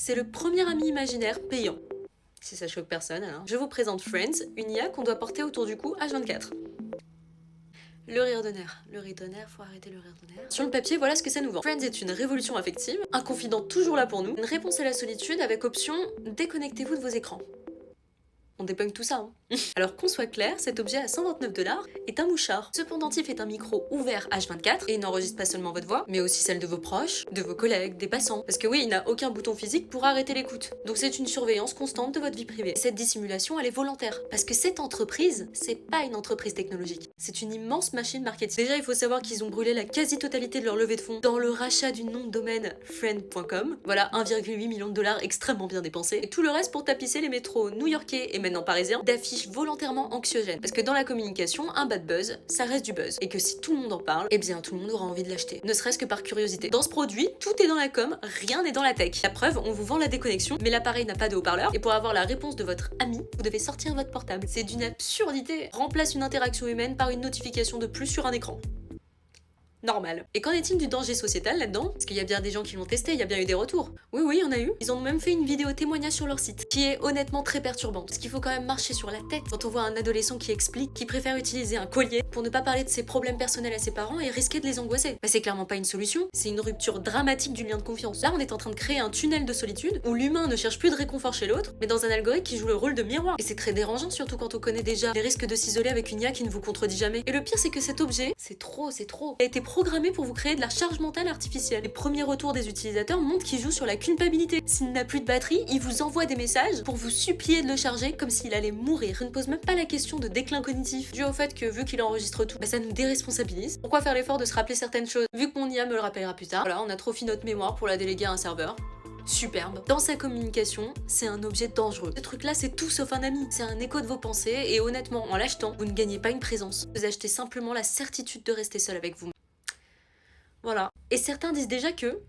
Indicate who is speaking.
Speaker 1: C'est le premier ami imaginaire payant. Si ça choque personne, alors. Je vous présente Friends, une IA qu'on doit porter autour du cou H24. Le rire de nerf. Le rire de nerf, faut arrêter le rire de nerf. Sur le papier, voilà ce que ça nous vend. Friends est une révolution affective, un confident toujours là pour nous, une réponse à la solitude avec option déconnectez-vous de vos écrans. On débunk tout ça, hein. Alors qu'on soit clair, cet objet à 129$ est un mouchard. Ce pendentif est un micro ouvert H24 et il n'enregistre pas seulement votre voix, mais aussi celle de vos proches, de vos collègues, des passants. Parce que oui, il n'a aucun bouton physique pour arrêter l'écoute. Donc c'est une surveillance constante de votre vie privée. Et cette dissimulation, elle est volontaire. Parce que cette entreprise, c'est pas une entreprise technologique. C'est une immense machine marketing. Déjà, il faut savoir qu'ils ont brûlé la quasi-totalité de leur levée de fonds dans le rachat du nom de domaine friend.com. Voilà, 1,8 million de dollars extrêmement bien dépensés. Et tout le reste pour tapisser les métros new-yorkais et maintenant parisiens d'affiches volontairement anxiogènes. Parce que dans la communication, un bad buzz, ça reste du buzz. Et que si tout le monde en parle, eh bien tout le monde aura envie de l'acheter. Ne serait-ce que par curiosité. Dans ce produit, tout est dans la com, rien n'est dans la tech. La preuve, on vous vend la déconnexion, mais l'appareil n'a pas de haut-parleur. Et pour avoir la réponse de votre ami, vous devez sortir votre portable. C'est d'une absurdité. Remplace une interaction humaine par une notification de plus sur un écran. Normal. Et qu'en est-il du danger sociétal là-dedans? Parce qu'il y a bien des gens qui l'ont testé, il y a bien eu des retours. Oui, il y en a eu. Ils ont même fait une vidéo témoignage sur leur site, qui est honnêtement très perturbante. Parce qu'il faut quand même marcher sur la tête quand on voit un adolescent qui explique qu'il préfère utiliser un collier pour ne pas parler de ses problèmes personnels à ses parents et risquer de les angoisser. Bah, c'est clairement pas une solution, c'est une rupture dramatique du lien de confiance. Là, on est en train de créer un tunnel de solitude où l'humain ne cherche plus de réconfort chez l'autre, mais dans un algorithme qui joue le rôle de miroir. Et c'est très dérangeant, surtout quand on connaît déjà les risques de s'isoler avec une IA qui ne vous contredit jamais. Et le pire, c'est que cet objet, c'est trop. Il a été programmé pour vous créer de la charge mentale artificielle. Les premiers retours des utilisateurs montrent qu'il joue sur la culpabilité. S'il n'a plus de batterie, il vous envoie des messages pour vous supplier de le charger comme s'il allait mourir. Je ne pose même pas la question de déclin cognitif, dû au fait que vu qu'il enregistre tout, bah ça nous déresponsabilise. Pourquoi faire l'effort de se rappeler certaines choses, vu que mon IA me le rappellera plus tard? Voilà, on a trop fait notre mémoire pour la déléguer à un serveur. Superbe. Dans sa communication, c'est un objet dangereux. Ce truc-là, c'est tout sauf un ami. C'est un écho de vos pensées et honnêtement, en l'achetant, vous ne gagnez pas une présence. Vous achetez simplement la certitude de rester seul avec vous. Voilà. Et certains disent déjà que